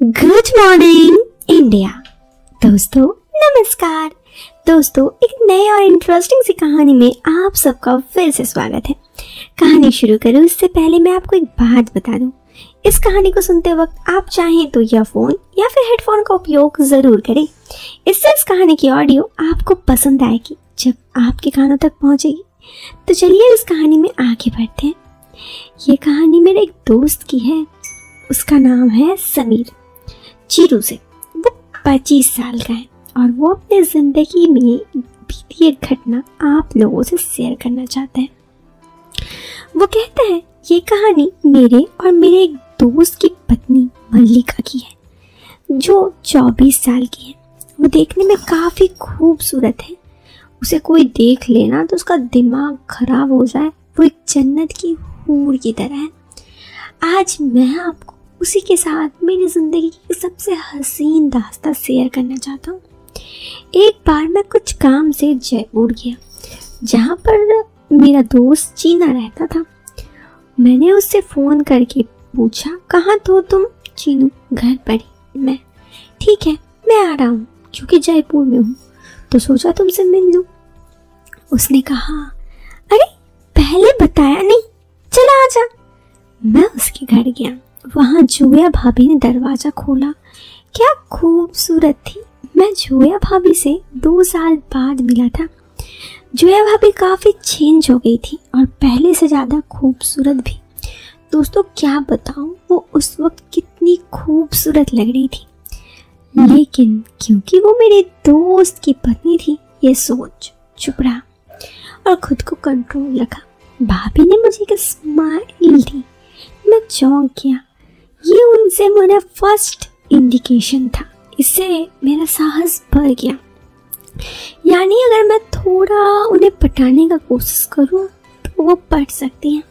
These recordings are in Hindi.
Good morning India. दोस्तों नमस्कार। दोस्तों एक नए और इंटरेस्टिंग सी कहानी में आप सबका फिर से स्वागत है। कहानी शुरू करूं उससे पहले मैं आपको एक बात बता दूं। इस कहानी को सुनते वक्त आप चाहें तो ईयरफोन या फिर हेडफोन का उपयोग जरूर करें। इससे इस कहानी की ऑडियो आपको पसंद आएगी जब आपके कानों तक पहुंचेगी। तो चलिए इस कहानी में आगे बढ़ते हैं। ये कहानी मेरे एक दोस्त की है। उसका नाम है समीर। चिरू से वो 25 साल का है और वो अपने जिंदगी में बीती एक घटना आप लोगों से शेयर करना चाहता है। वो कहता है ये कहानी मेरे और मेरे एक दोस्त की पत्नी मल्लिका की है जो 24 साल की है। वो देखने में काफी खूबसूरत है। उसे कोई देख लेना तो उसका दिमाग खराब हो जाए। वो एक जन्नत की हूर की तरह है। आज मैं आपको उसी के साथ मेरी ज़िंदगी की सबसे हसीन दास्तां शेयर करना चाहता हूँ। एक बार मैं कुछ काम से जयपुर गया जहाँ पर मेरा दोस्त चीना रहता था। मैंने उससे फ़ोन करके पूछा, कहाँ तो तुम? चीनू, घर पर ही। मैं, ठीक है मैं आ रहा हूँ क्योंकि जयपुर में हूँ तो सोचा तुमसे मिल लूँ। उसने कहा, अरे पहले बताया नहीं, चला आजा। मैं उसके घर गया। वहाँ जोया भाभी ने दरवाज़ा खोला। क्या खूबसूरत थी। मैं जोया भाभी से 2 साल बाद मिला था। जोया भाभी काफ़ी चेंज हो गई थी और पहले से ज़्यादा खूबसूरत भी। दोस्तों क्या बताऊँ, वो उस वक्त कितनी खूबसूरत लग रही थी, लेकिन क्योंकि वो मेरे दोस्त की पत्नी थी ये सोच चुप रहा और खुद को कंट्रोल रखा। भाभी ने मुझे एक स्माइल दी। मैं चौंक गया। ये उनसे मेरा फर्स्ट इंडिकेशन था। इससे मेरा साहस बढ़ गया। यानी अगर मैं थोड़ा उन्हें पटाने का कोशिश करूं तो वो पट सकती हैं।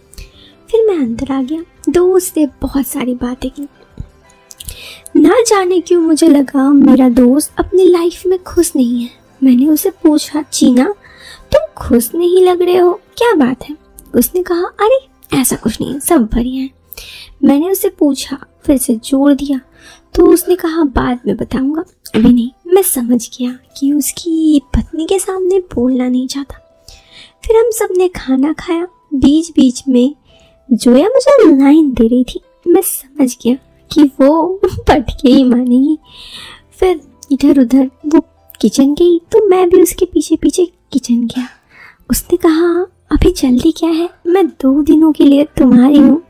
फिर मैं अंदर आ गया। दोस्त ने बहुत सारी बातें की। ना जाने क्यों मुझे लगा मेरा दोस्त अपनी लाइफ में खुश नहीं है। मैंने उसे पूछा, चीना तुम खुश नहीं लग रहे हो, क्या बात है? उसने कहा, अरे ऐसा कुछ नहीं है, सब बढ़िया है। मैंने उसे पूछा, फिर से जोर दिया तो उसने कहा बाद में बताऊंगा, अभी नहीं। मैं समझ गया कि उसकी पत्नी के सामने बोलना नहीं चाहता। फिर हम सब ने खाना खाया। बीच बीच में जोया मुझे लाइन दे रही थी। मैं समझ गया कि वो पट के ही मानेगी। फिर इधर उधर वो किचन गई तो मैं भी उसके पीछे पीछे किचन गया। उसने कहा, अभी जल्दी क्या है, मैं 2 दिनों के लिए तुम्हारी हूँ।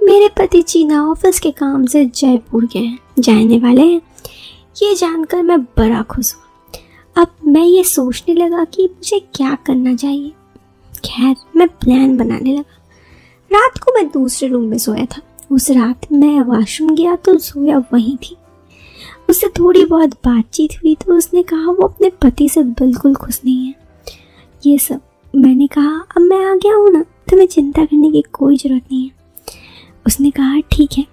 मेरे पति चीना ऑफिस के काम से जयपुर जाने वाले हैं। ये जानकर मैं बड़ा खुश हुआ। अब मैं ये सोचने लगा कि मुझे क्या करना चाहिए। खैर मैं प्लान बनाने लगा। रात को मैं दूसरे रूम में सोया था। उस रात मैं वॉशरूम गया तो जोया वहीं थी। उससे थोड़ी बहुत बातचीत हुई तो उसने कहा वो अपने पति से बिल्कुल खुश नहीं है। ये सब मैंने कहा, अब मैं आ गया हूँ ना, तुम्हें चिंता करने की कोई ज़रूरत नहीं है। उसने कहा, ठीक है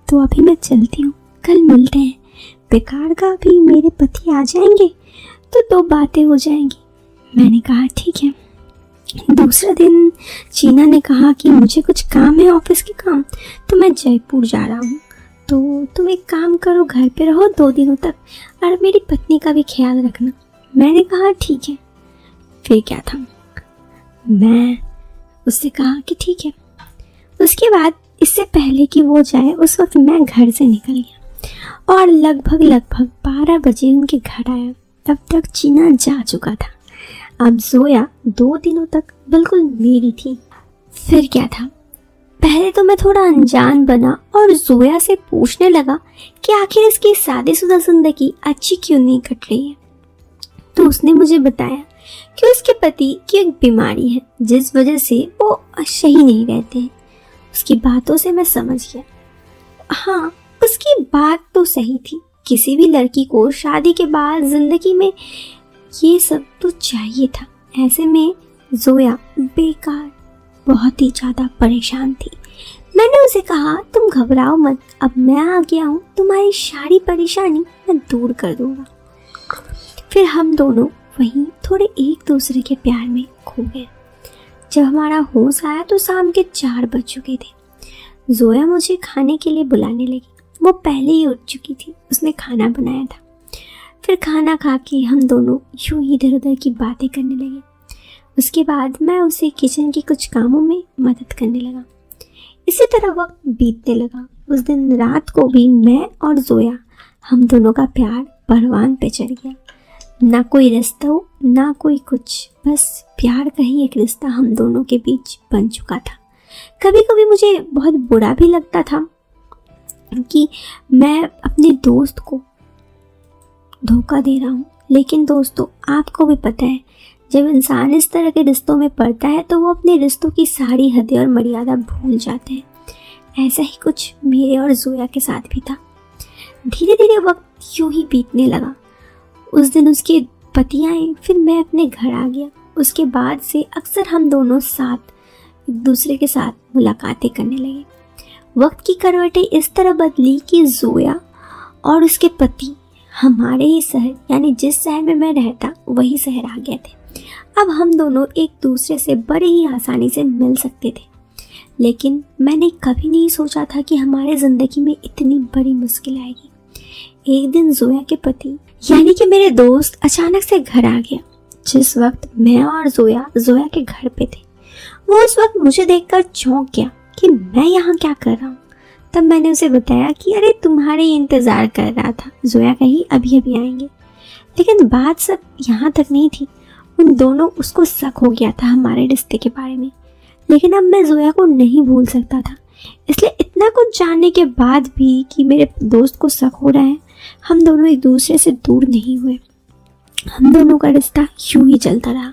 तो अभी मैं चलती हूँ, कल मिलते हैं। बेकार का भी मेरे पति आ जाएंगे तो 2 बातें हो जाएंगी। मैंने कहा ठीक है। दूसरा दिन चीना ने कहा कि मुझे कुछ काम है, ऑफिस के काम, तो मैं जयपुर जा रहा हूँ। तो तुम एक काम करो, घर पे रहो 2 दिनों तक और मेरी पत्नी का भी ख्याल रखना। मैंने कहा ठीक है। फिर क्या था, मैं उससे कहा कि ठीक है। उसके बाद इससे पहले कि वो जाए उस वक्त मैं घर से निकल गया और लगभग 12 बजे उनके घर आया। तब तक चीना जा चुका था। अब जोया 2 दिनों तक बिल्कुल मेरी थी। फिर क्या था, पहले तो मैं थोड़ा अनजान बना और जोया से पूछने लगा कि आखिर इसकी शादीशुदा जिंदगी अच्छी क्यों नहीं कट रही है। तो उसने मुझे बताया कि उसके पति की एक बीमारी है जिस वजह से वो सही नहीं रहते हैं। उसकी बातों से मैं समझ गया। हाँ, उसकी बात तो सही थी। किसी भी लड़की को शादी के बाद जिंदगी में ये सब तो चाहिए था। ऐसे में जोया बेकार बहुत ही ज़्यादा परेशान थी। मैंने उसे कहा, तुम घबराओ मत, अब मैं आ गया हूँ, तुम्हारी सारी परेशानी मैं दूर कर दूंगा। फिर हम दोनों वहीं थोड़े एक दूसरे के प्यार में खो गए। जब हमारा होश आया तो शाम के 4 बज चुके थे। जोया मुझे खाने के लिए बुलाने लगी। वो पहले ही उठ चुकी थी, उसने खाना बनाया था। फिर खाना खा के हम दोनों यूं ही इधर उधर की बातें करने लगे। उसके बाद मैं उसे किचन के कुछ कामों में मदद करने लगा। इसी तरह वक्त बीतने लगा। उस दिन रात को भी मैं और जोया, हम दोनों का प्यार परवान पे चढ़ गया। ना कोई रिश्ता हो, ना कोई कुछ, बस प्यार का ही एक रिश्ता हम दोनों के बीच बन चुका था। कभी कभी मुझे बहुत बुरा भी लगता था कि मैं अपने दोस्त को धोखा दे रहा हूँ, लेकिन दोस्तों आपको भी पता है, जब इंसान इस तरह के रिश्तों में पड़ता है तो वो अपने रिश्तों की सारी हदें और मर्यादा भूल जाते हैं। ऐसा ही कुछ मेरे और जोया के साथ भी था। धीरे धीरे वक्त यूं ही बीतने लगा। उस दिन उसके पति आए, फिर मैं अपने घर आ गया। उसके बाद से अक्सर हम दोनों साथ एक दूसरे के साथ मुलाकातें करने लगे। वक्त की करवटें इस तरह बदली कि जोया और उसके पति हमारे ही शहर, यानी जिस शहर में मैं रहता वही शहर आ गए थे। अब हम दोनों एक दूसरे से बड़े ही आसानी से मिल सकते थे। लेकिन मैंने कभी नहीं सोचा था कि हमारे ज़िंदगी में इतनी बड़ी मुश्किल आएगी। एक दिन जोया के पति यानी कि मेरे दोस्त अचानक से घर आ गया। जिस वक्त मैं और जोया के घर पे थे, वो उस वक्त मुझे देखकर चौंक गया कि मैं यहाँ क्या कर रहा हूँ। तब मैंने उसे बताया कि अरे तुम्हारे इंतज़ार कर रहा था, जोया कहीं अभी अभी आएंगे। लेकिन बात सब यहाँ तक नहीं थी। उन दोनों उसको शक हो गया था हमारे रिश्ते के बारे में। लेकिन अब मैं जोया को नहीं भूल सकता था, इसलिए इतना कुछ जानने के बाद भी कि मेरे दोस्त को शक हो रहा है, हम दोनों एक दूसरे से दूर नहीं हुए। हम दोनों का रिश्ता यूं ही चलता रहा।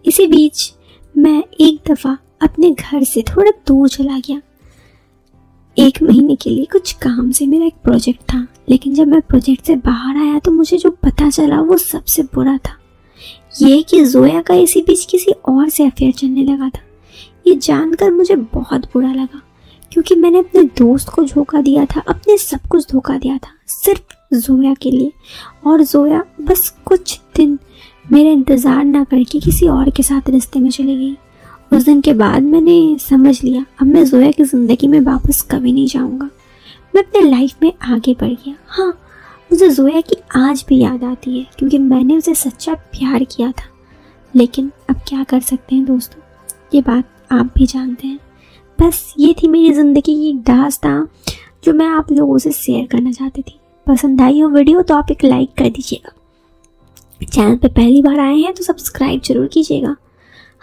इसी बीच मैं एक दफ़ा अपने घर से थोड़ा दूर चला गया। 1 महीने के लिए कुछ काम से, मेरा एक प्रोजेक्ट था। लेकिन जब मैं प्रोजेक्ट से बाहर आया तो मुझे जो पता चला वो सबसे बुरा था। ये कि जोया का इसी बीच किसी और से अफेयर चलने लगा था। ये जानकर मुझे बहुत बुरा लगा, क्योंकि मैंने अपने दोस्त को धोखा दिया था, अपने सब कुछ धोखा दिया था सिर्फ जोया के लिए। और जोया बस कुछ दिन मेरा इंतज़ार ना करके किसी और के साथ रिश्ते में चली गई। उस दिन के बाद मैंने समझ लिया अब मैं जोया की ज़िंदगी में वापस कभी नहीं जाऊंगा। मैं अपने लाइफ में आगे बढ़ गया। हाँ, मुझे जोया की आज भी याद आती है, क्योंकि मैंने उसे सच्चा प्यार किया था। लेकिन अब क्या कर सकते हैं दोस्तों, ये बात आप भी जानते हैं। बस ये थी मेरी ज़िंदगी की एक दास्तां जो मैं आप लोगों से शेयर करना चाहती थी। पसंद आई हो वीडियो तो आप एक लाइक कर दीजिएगा। चैनल पे पहली बार आए हैं तो सब्सक्राइब जरूर कीजिएगा।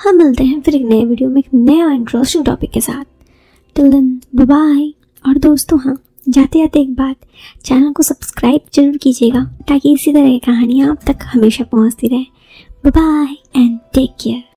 हम मिलते हैं फिर एक नए वीडियो में एक नया इंटरेस्टिंग टॉपिक के साथ। Till then bye bye. और दोस्तों हाँ, जाते जाते एक बात, चैनल को सब्सक्राइब जरूर कीजिएगा ताकि इसी तरह की कहानियाँ आप तक हमेशा पहुँचती रहे। Bye bye and take care.